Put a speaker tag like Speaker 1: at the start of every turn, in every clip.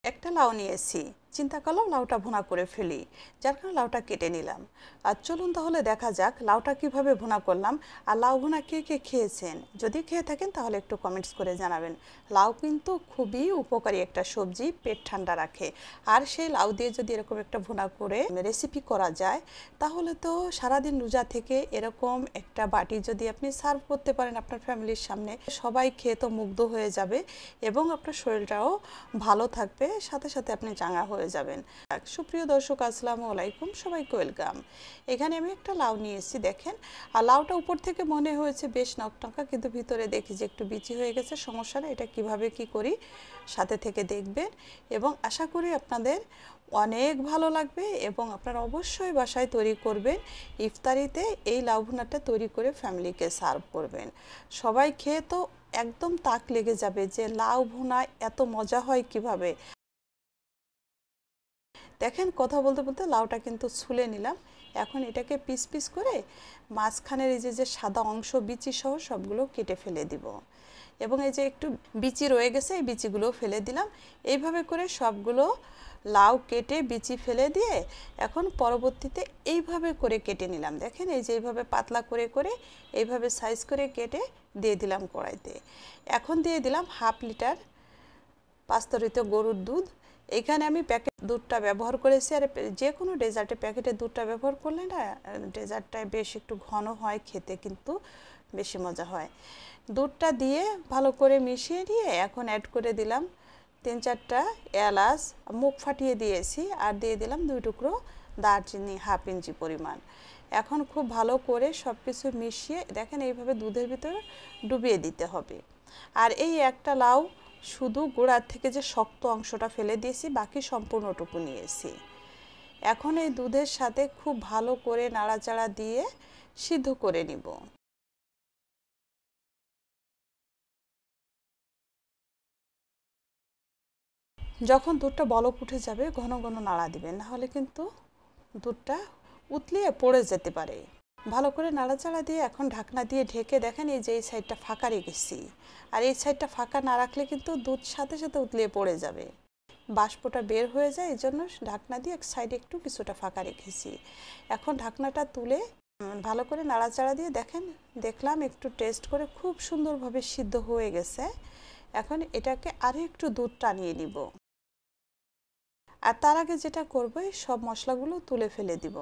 Speaker 1: একটা লাউ নিয়েছি, চিন্তা করলাম লাউটা ভুনা করে ফেলি, যার কারণে লাউটা কেটে নিলাম। আর চলুন তাহলে দেখা যাক লাউটা কিভাবে ভুনা করলাম। আর লাউ ভুনা কে কে খেয়েছেন, যদি খেয়ে থাকেন তাহলে একটু কমেন্টস করে জানাবেন। লাউ কিন্তু খুবই উপকারী একটা সবজি, পেট ঠান্ডা রাখে। আর সেই লাউ দিয়ে যদি এরকম একটা ভুনা করে রেসিপি করা যায়, তাহলে তো সারাদিন রোজা থেকে এরকম একটা বাটি যদি আপনি সার্ভ করতে পারেন আপনার ফ্যামিলির সামনে, সবাই খেয়ে তো মুগ্ধ হয়ে যাবে এবং আপনার শরীরটাও ভালো থাকবে, সাথে সাথে আপনি চাঙ্গা হয়ে যাবেন। সুপ্রিয় দর্শক, আসসালামু আলাইকুম, সবাইকে ওয়েলকাম। এখানে আমি একটা লাউ নিয়েছি, দেখেন। আর লাউটা উপর থেকে মনে হয়েছে বেশ নকটকা, কিন্তু ভিতরে দেখি যে একটু বিচি হয়ে গেছে। সমস্যা নেই, এটা কিভাবে কি করি সাথে থেকে দেখবেন এবং আশা করি আপনাদের অনেক ভালো লাগবে এবং আপনারা অবশ্যই বাসায় তৈরি করবেন। ইফতারিতে এই লাউ ভুনাটা তৈরি করে ফ্যামিলিকে সার্ভ করবেন। সবাই খেয়ে তো একদম তাক লেগে যাবে যে লাউ ভুনা এত মজা হয় কিভাবে। দেখেন, কথা বলতে বলতে লাউটা কিন্তু ছুলে নিলাম। এখন এটাকে পিস পিস করে মাঝখানের এই যে সাদা অংশ বিচি সহ সবগুলো কেটে ফেলে দিব এবং এই যে একটু বিচি রয়ে গেছে, এই বিচিগুলো ফেলে দিলাম। এইভাবে করে সবগুলো লাউ কেটে বিচি ফেলে দিয়ে এখন পরবর্তীতে এইভাবে করে কেটে নিলাম। দেখেন, এই যে এইভাবে পাতলা করে করে এইভাবে সাইজ করে কেটে দিয়ে দিলাম কড়াইতে। এখন দিয়ে দিলাম 1/2 লিটার পাস্তুরিত গরুর দুধ। এখানে আমি প্যাকেট দুধটা ব্যবহার করেছি। আর যে কোনো ডেজার্টে প্যাকেটের দুধটা ব্যবহার করলে না ডেজার্টটায় বেশ একটু ঘন হয়, খেতে কিন্তু বেশি মজা হয়। দুধটা দিয়ে ভালো করে মিশিয়ে নিয়ে এখন অ্যাড করে দিলাম 3-4টা এলাচ, মুখ ফাটিয়ে দিয়েছি। আর দিয়ে দিলাম 2 টুকরো দারচিনি, 1/2 ইঞ্চি পরিমাণ। এখন খুব ভালো করে সব কিছু মিশিয়ে দেখেন এইভাবে দুধের ভিতরে ডুবিয়ে দিতে হবে। আর এই একটা লাউ শুধু গোড়ার থেকে যে শক্ত অংশটা ফেলে দিয়েছি, বাকি সম্পূর্ণটুকু নিয়েছি। এখন এই দুধের সাথে খুব ভালো করে নাড়াচাড়া দিয়ে সিদ্ধ করে নিব। যখন দুধটা বলক উঠে যাবে ঘন ঘন নাড়া দিবেন, নাহলে কিন্তু দুধটা উতলিয়ে পড়ে যেতে পারে। ভালো করে নাড়াচাড়া দিয়ে এখন ঢাকনা দিয়ে ঢেকে দেখেন এই যে এই সাইডটা ফাঁকা রেখেছি। আর এই সাইডটা ফাঁকা না রাখলে কিন্তু দুধ সাথে সাথে উতলিয়ে পড়ে যাবে, বাষ্পটা বের হয়ে যায়। এই জন্য ঢাকনা দিয়ে এক সাইডে একটু কিছুটা ফাঁকা রেখেছি। এখন ঢাকনাটা তুলে ভালো করে নাড়াচাড়া দিয়ে দেখলাম একটু টেস্ট করে খুব সুন্দরভাবে সিদ্ধ হয়ে গেছে। এখন এটাকে আরও একটু দুধ টানিয়ে নিব। আর তার আগে যেটা করব, সব মশলাগুলো তুলে ফেলে দিব।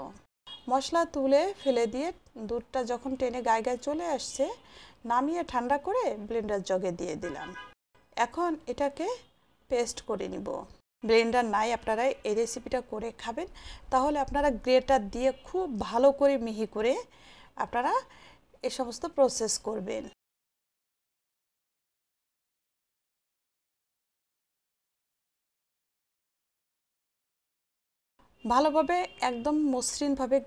Speaker 1: মশলা তুলে ফেলে দিয়ে দুধটা যখন টেনে গায়ে গায়ে চলে আসছে, নামিয়ে ঠান্ডা করে ব্লেন্ডার জগে দিয়ে দিলাম। এখন এটাকে পেস্ট করে নিব। ব্লেন্ডার নাই, আপনারা এই রেসিপিটা করে খাবেন, তাহলে আপনারা গ্রেটার দিয়ে খুব ভালো করে মিহি করে আপনারা এই সমস্ত প্রসেস করবেন। ভালোভাবে একদম মসৃণভাবে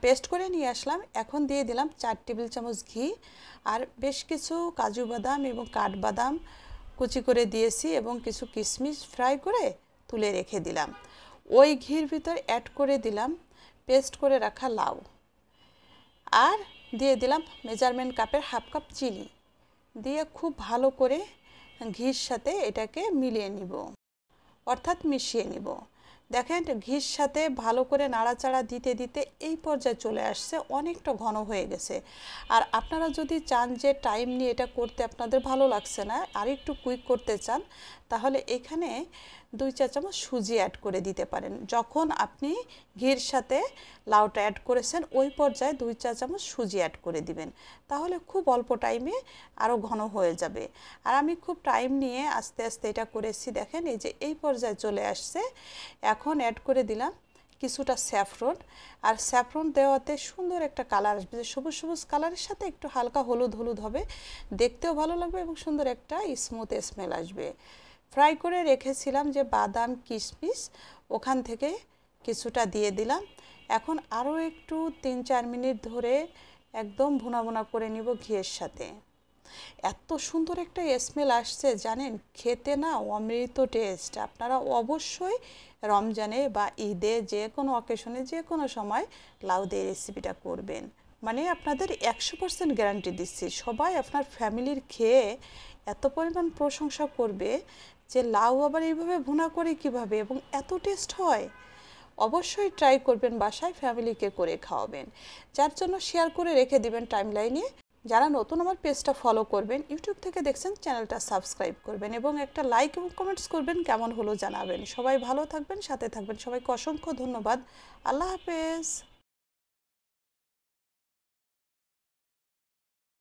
Speaker 1: পেস্ট করে নিয়ে আসলাম। এখন দিয়ে দিলাম 4 টেবিল চামচ ঘি আর বেশ কিছু কাজু বাদাম এবং কাঠবাদাম কুচি করে দিয়েছি এবং কিছু কিশমিশ ফ্রাই করে তুলে রেখে দিলাম। ওই ঘির ভিতর অ্যাড করে দিলাম পেস্ট করে রাখা লাউ আর দিয়ে দিলাম মেজারমেন্ট কাপের 1/2 কাপ চিনি দিয়ে খুব ভালো করে ঘির সাথে এটাকে মিলিয়ে নিব, অর্থাৎ মিশিয়ে নিব। দেখেন ঘির সাথে ভালো করে নাড়াচাড়া দিতে দিতে এই পর্যায়ে চলে আসছে, অনেকটা ঘন হয়ে গেছে। আর আপনারা যদি চান যে টাইম নিয়ে এটা করতে আপনাদের ভালো লাগছে না, আর একটু কুইক করতে চান, তাহলে এখানে 2 চা চামচ সুজি অ্যাড করে দিতে পারেন। যখন আপনি ঘির সাথে লাউটা অ্যাড করেছেন ওই পর্যায়ে 2 চা চামচ সুজি অ্যাড করে দিবেন, তাহলে খুব অল্প টাইমে আরও ঘন হয়ে যাবে। আর আমি খুব টাইম নিয়ে আস্তে আস্তে এটা করেছি। দেখেন এই যে এই পর্যায়ে চলে আসছে। এখন অ্যাড করে দিলাম কিছুটা স্যাফরন। আর স্যাফরন দেওয়াতে সুন্দর একটা কালার আসবে, যে সবুজ সবুজ কালারের সাথে একটু হালকা হলুদ হলুদ হবে, দেখতেও ভালো লাগবে এবং সুন্দর একটা স্মুথ স্মেল আসবে। ফ্রাই করে রেখেছিলাম যে বাদাম কিশমিশ, ওখান থেকে কিছুটা দিয়ে দিলাম। এখন আরও একটু 3-4 মিনিট ধরে একদম ভুনা ভুনা করে নিব ঘিয়ের সাথে। এত সুন্দর একটা স্মেল আসছে জানেন, খেতে না অমৃত টেস্ট। আপনারা অবশ্যই রমজানে বা ঈদে যে কোনো অকেশনে যে কোনো সময় লাউ দিয়ে রেসিপিটা করবেন, মানে আপনাদের 100% গ্যারান্টি দিচ্ছি। সবাই আপনার ফ্যামিলির খেয়ে এত পরিমাণ প্রশংসা করবে যে লাউ আবার এইভাবে ভুনা করে কিভাবে এবং এত টেস্ট হয়। অবশ্যই ট্রাই করবেন, বাসায় ফ্যামিলিকে করে খাওয়াবেন। যার জন্য শেয়ার করে রেখে দিবেন টাইমলাইনে। যারা নতুন আমার পেজটা ফলো করবেন, ইউটিউব থেকে দেখছেন চ্যানেলটা সাবস্ক্রাইব করবেন এবং একটা লাইক এবং কমেন্টস করবেন, কেমন হলো জানাবেন। সবাই ভালো থাকবেন, সাথে থাকবেন। সবাইকে অসংখ্য ধন্যবাদ। আল্লাহ হাফেজ।